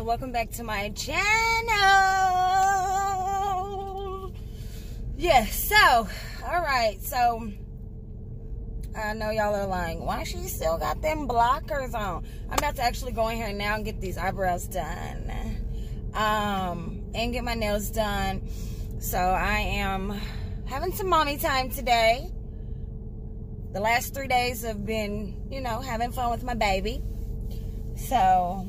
welcome back to my channel. Yes, so alright, so I know y'all are lying. Why she still got them blockers on? I'm about to actually go in here now and get these eyebrows done. And get my nails done. So I am having some mommy time today. The last 3 days have been, you know, having fun with my baby. So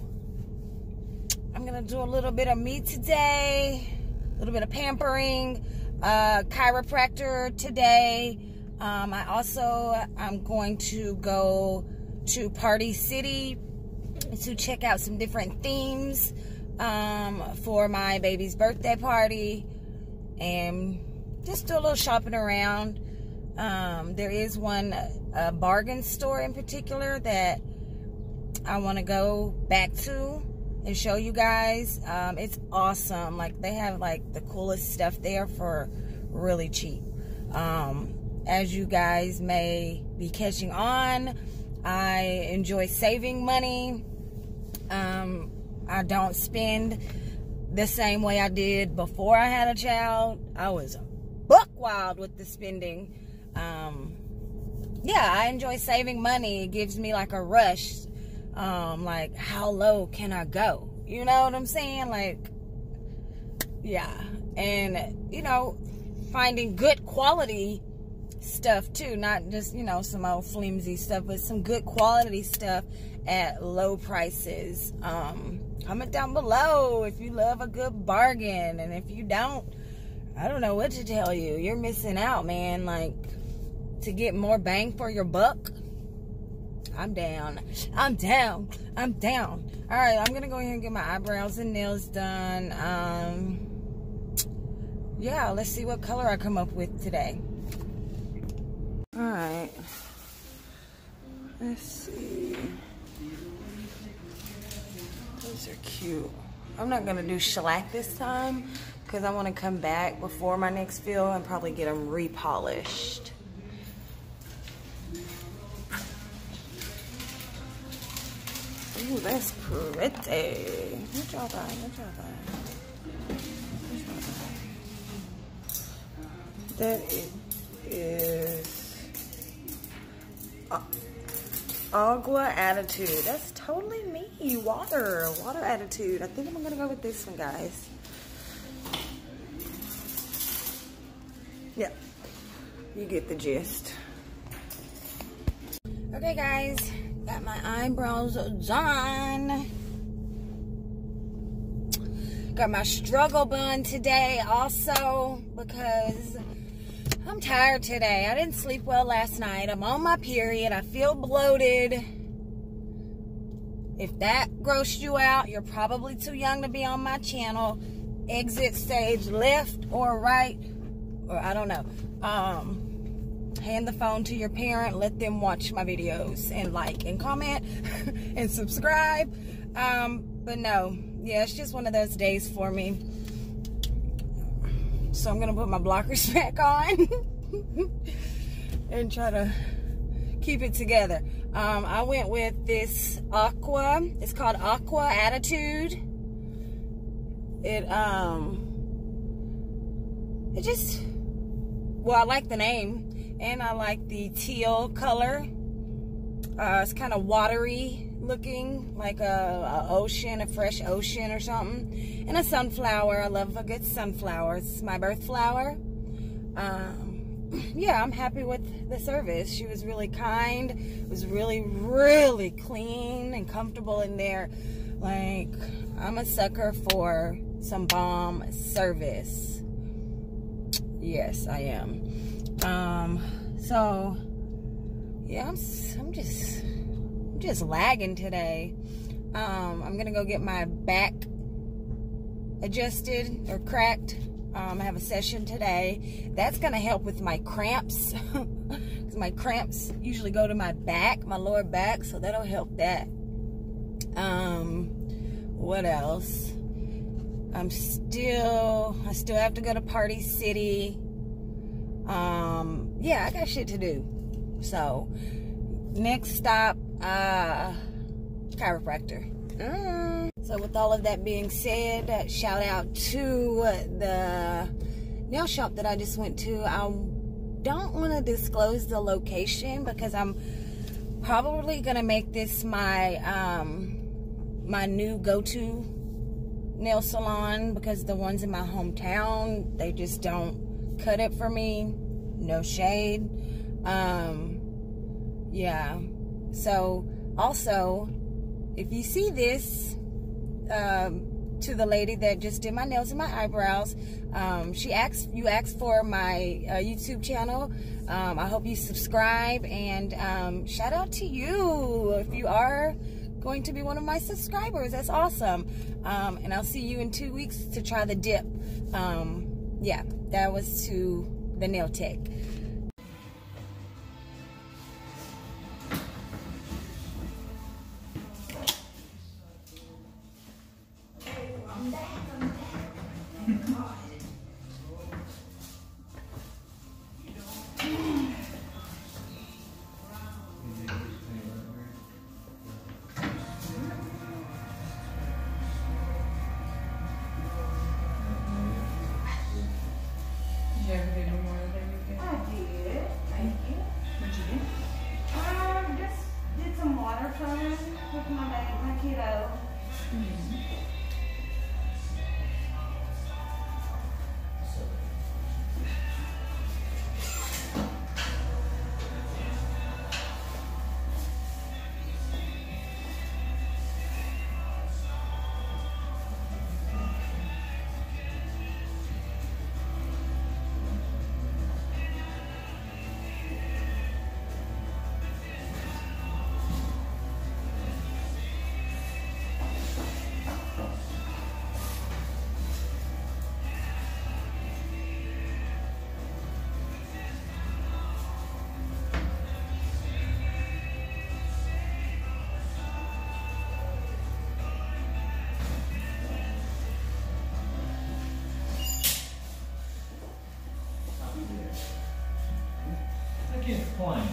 I'm gonna do a little bit of me today, a little bit of pampering, chiropractor today. I'm going to go to Party City to check out some different themes for my baby's birthday party and just do a little shopping around. There is one bargain store in particular that I want to go back to and show you guys. It's awesome. Like, they have like the coolest stuff there for really cheap. As you guys may be catching on, I enjoy saving money. I don't spend the same way I did before I had a child. I was buck wild with the spending. Yeah, I enjoy saving money. It gives me like a rush. Like, how low can I go? You know what I'm saying? Like, yeah. And, you know, finding good quality stuff too, not just, you know, some old flimsy stuff, but some good quality stuff at low prices. Comment down below if you love a good bargain, and if you don't, I don't know what to tell you. You're missing out, man. Like, to get more bang for your buck, I'm down. I'm down. I'm down. All right, I'm gonna go ahead and get my eyebrows and nails done. Yeah, let's see what color I come up with today. All right, let's see. Those are cute. I'm not gonna do shellac this time because I want to come back before my next fill and probably get them repolished. Ooh, that's pretty. What y'all think? What y'all think? That is Agua Attitude. That's totally me. Water attitude. I think I'm gonna go with this one, guys. Yep, you get the gist. Okay, guys, got my eyebrows done. Got my struggle bun today also because I'm tired today. I didn't sleep well last night. I'm on my period. I feel bloated. If that grossed you out, you're probably too young to be on my channel. Exit stage left or right, or I don't know. Hand the phone to your parent. Let them watch my videos and like and comment and subscribe. But no, yeah, it's just one of those days for me. So I'm gonna put my blockers back on and try to keep it together. I went with this Aqua. It's called Aqua Attitude. It just, well, I like the name and I like the teal color. It's kind of watery looking, like a ocean, a fresh ocean or something. And a sunflower. I love a good sunflower. It's my birth flower. Yeah, I'm happy with the service. She was really kind. It was really, really clean and comfortable in there. Like, I'm a sucker for some bomb service. Yes, I am. So yeah, I'm just lagging today. I'm gonna go get my back adjusted or cracked. I have a session today. That's gonna help with my cramps because my cramps usually go to my back, my lower back, so that'll help that. What else? I still have to go to Party City. Yeah, I got shit to do. So next stop, chiropractor. So with all of that being said, shout out to the nail shop that I just went to. I don't want to disclose the location because I'm probably gonna make this my my new go-to nail salon, because the ones in my hometown, they just don't cut it for me. No shade. Yeah. So also, if you see this, to the lady that just did my nails and my eyebrows, you asked for my YouTube channel. I hope you subscribe, and shout out to you if you are going to be one of my subscribers. That's awesome. And I'll see you in 2 weeks to try the dip. Yeah, that was to the nail tech. I'm back. Thank God. Did you ever do more than everything? I did. Thank you. What'd you do? Just did some water flowing with my kiddo. It's plain.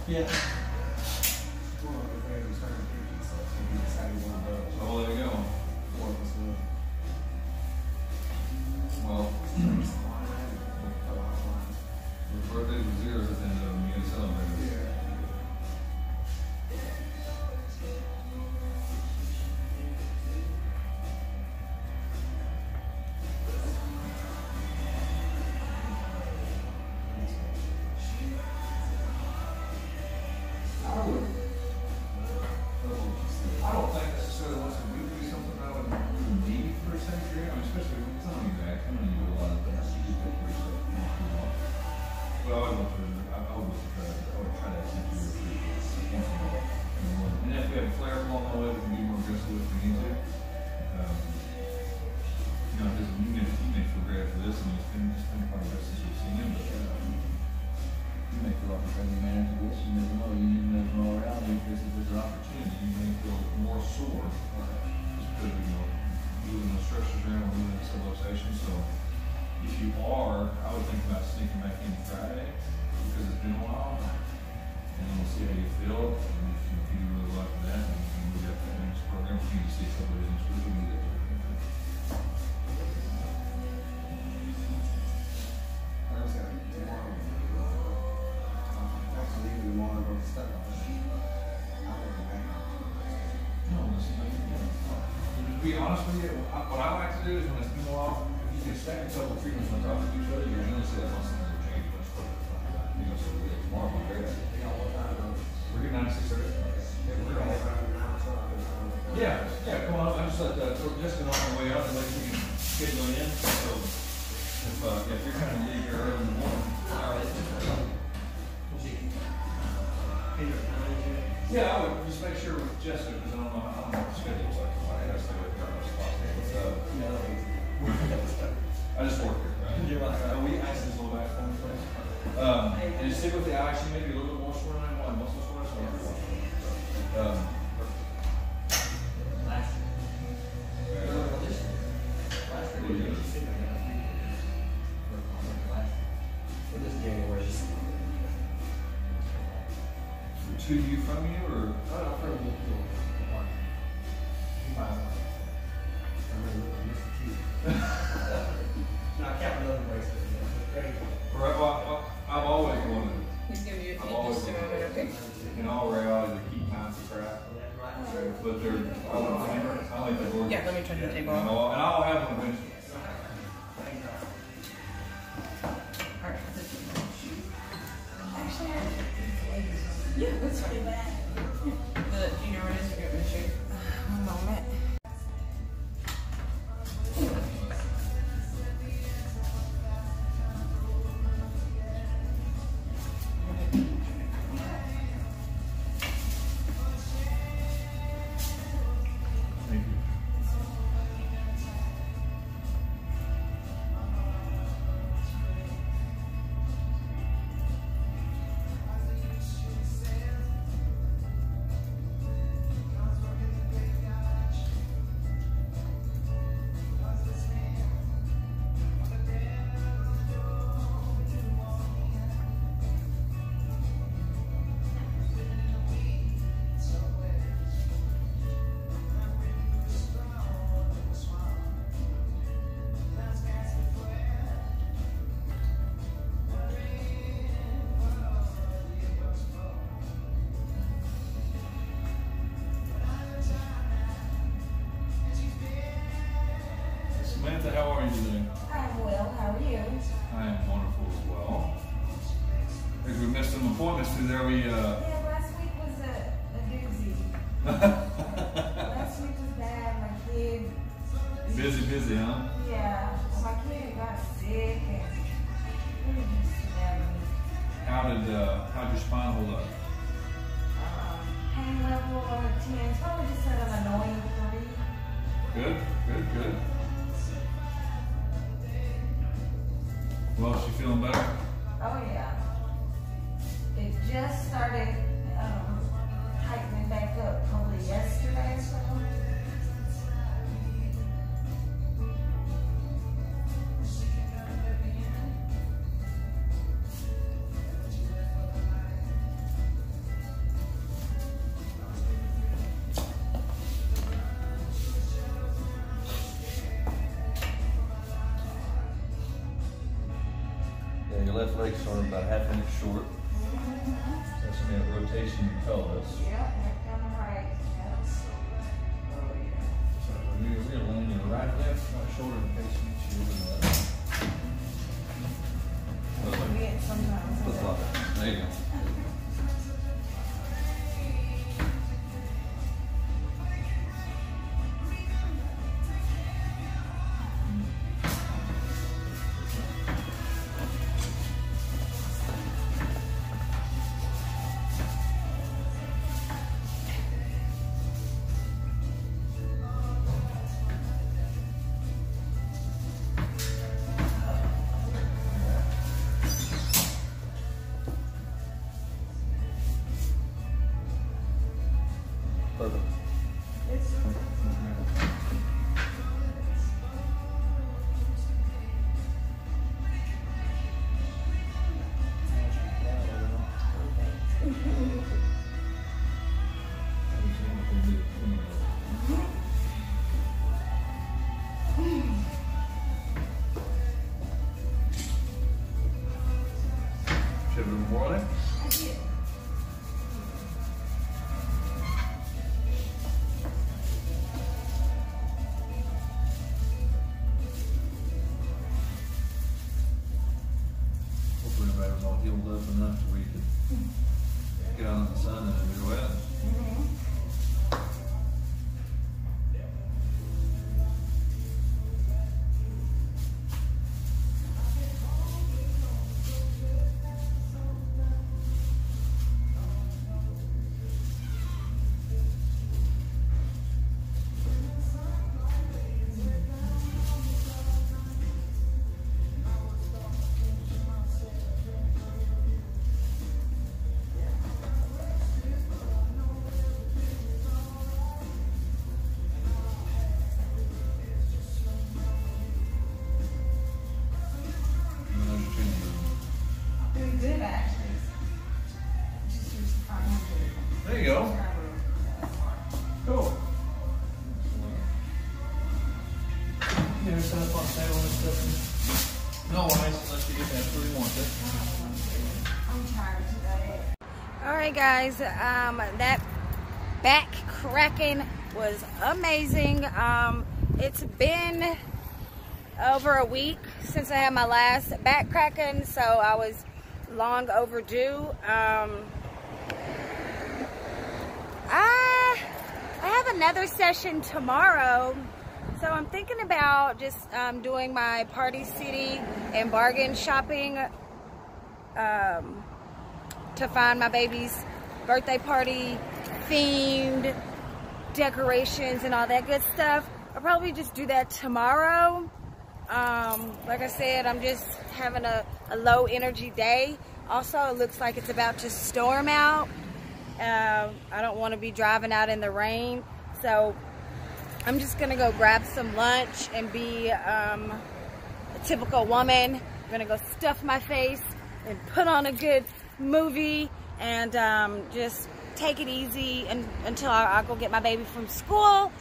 Yeah. Oh, there you go. Well, the birthday was zeros at the end of them. You gotta celebrate it. I don't think necessarily once a week would be something I would need for a century. I mean, especially when it's not only that, I mean, you do a lot of things. You do that for yourself. But I would try to essentially recruit once a month. And if we have a flare along the way, we can be more aggressive if we need to. You know, because you may feel great after this, and it's been part of this since we've seen him, but you may feel like a friendly manager to this. You never know. You need to know all around you. There's an opportunity. You may feel more sore just because moving the structures around, moving the subluxation. So if you are, I would think about sneaking back in Friday because it's been a while, and then we'll see how you feel. And if you do really like that, and you can move up that next program, if you need to see a couple of days next week, we can do that. To be honest with you, what I like to do is when it's been a while, if you can stack a couple of treatments on top of each other, you're going to see that once something will change. You know, so tomorrow I'm great. We're getting 96 Yeah, come on. I just let Jessica know on the way out and let you can schedule it in. So if you're kind of leaving here early in the morning, all right. Yeah, I would just make sure with Jessica, because I don't know what the schedule's like. I gotta stay with her on spot. I just work here, right? You're right. We ice this little back for me, please. And stick with the ice. You may be a little bit more sore than I want. Muscle sore, so Last year. For this January. to you from you, or? No, from you. Not counting other places. Right, well, I've always wanted, He's giving you I've always okay. wanted, in all reality, to keep times of crap. But they're, I like the gorgeous. Yeah, let me turn the table And off. I'll have them eventually. Alright, Yeah, that's pretty bad. do you know where it is? You're gonna shoot. One moment. Thank you. Samantha, how are you today? I'm well. How are you? I am wonderful as well. I think we missed some appointments through there. Yeah, last week was a doozy. Last week was bad. My kid. busy, huh? Yeah, my kid got sick and it was just bad. How'd your spine hold up? Pain level over 10. It's probably just at an annoying 3. Good. Well, is she feeling better? Oh yeah. It just started tightening back up probably yesterday or so. Yeah, your left leg's sort of about a half inch short. That's gonna be that rotation you told us. Yep, left on the right. Yep. Oh yeah. So we're gonna land you right, left, right shoulder, in case you should. Forget sometimes. Looks like it. There you go. Perfect. Should have been more on it? I did. Hopefully everybody's all healed up enough so we can get out in the sun and enjoy it. that, please. Just use the 500. There you go. Cool. Never set up on sale and stuff. No ice unless you absolutely want it. I'm tired today. Alright guys, that back cracking was amazing. It's been over a week since I had my last back cracking, so I was long overdue. I have another session tomorrow, so I'm thinking about just doing my Party City and bargain shopping to find my baby's birthday party themed decorations and all that good stuff. I'll probably just do that tomorrow. Like I said, I'm just having a low energy day. Also, it looks like it's about to storm out. I don't want to be driving out in the rain, so I'm just gonna go grab some lunch and be a typical woman. I'm gonna go stuff my face and put on a good movie and just take it easy until I go get my baby from school.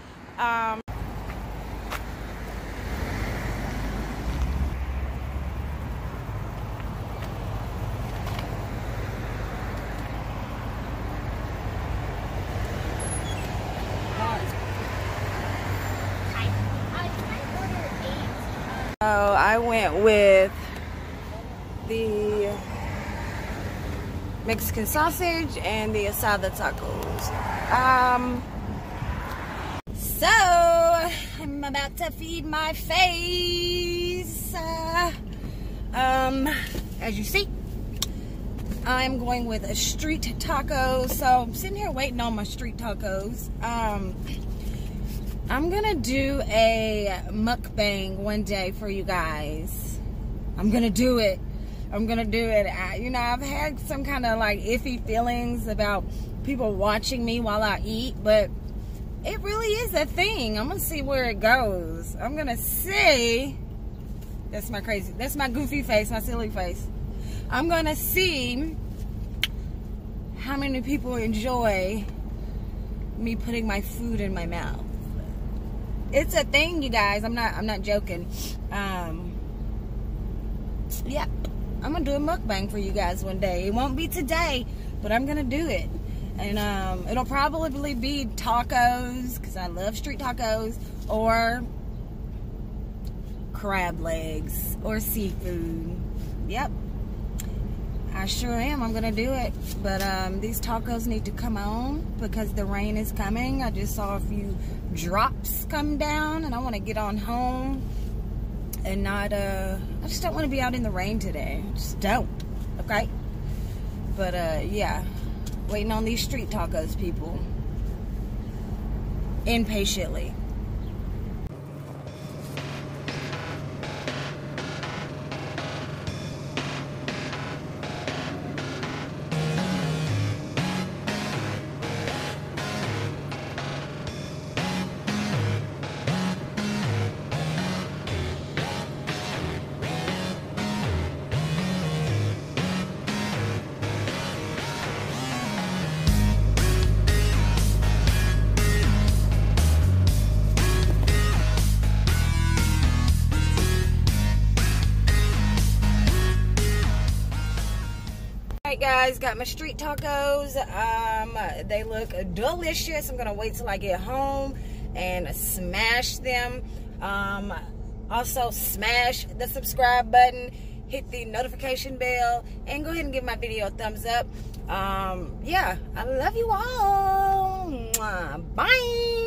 So I went with the Mexican sausage and the asada tacos. So I'm about to feed my face. As you see, I'm going with a street tacos. So I'm sitting here waiting on my street tacos. I'm gonna do a mukbang one day for you guys. I'm gonna do it. I'm gonna do it. You know, I've had some kind of like iffy feelings about people watching me while I eat, but it really is a thing. I'm gonna see where it goes. I'm gonna see. That's my goofy face, my silly face. I'm gonna see how many people enjoy me putting my food in my mouth. It's a thing, you guys. I'm not joking. Yeah, I'm gonna do a mukbang for you guys one day. It won't be today, but I'm gonna do it. And it'll probably be tacos, because I love street tacos, or crab legs, or seafood. Yep, I sure am. I'm gonna do it. But these tacos need to come on because the rain is coming. I just saw a few drops come down, and I want to get on home and not I just don't want to be out in the rain today. I just don't. Okay, but yeah, waiting on these street tacos, people, impatiently. Guys, got my street tacos. They look delicious. I'm gonna wait till I get home and smash them. Also smash the subscribe button, hit the notification bell, and go ahead and give my video a thumbs up. Yeah, I love you all. Bye.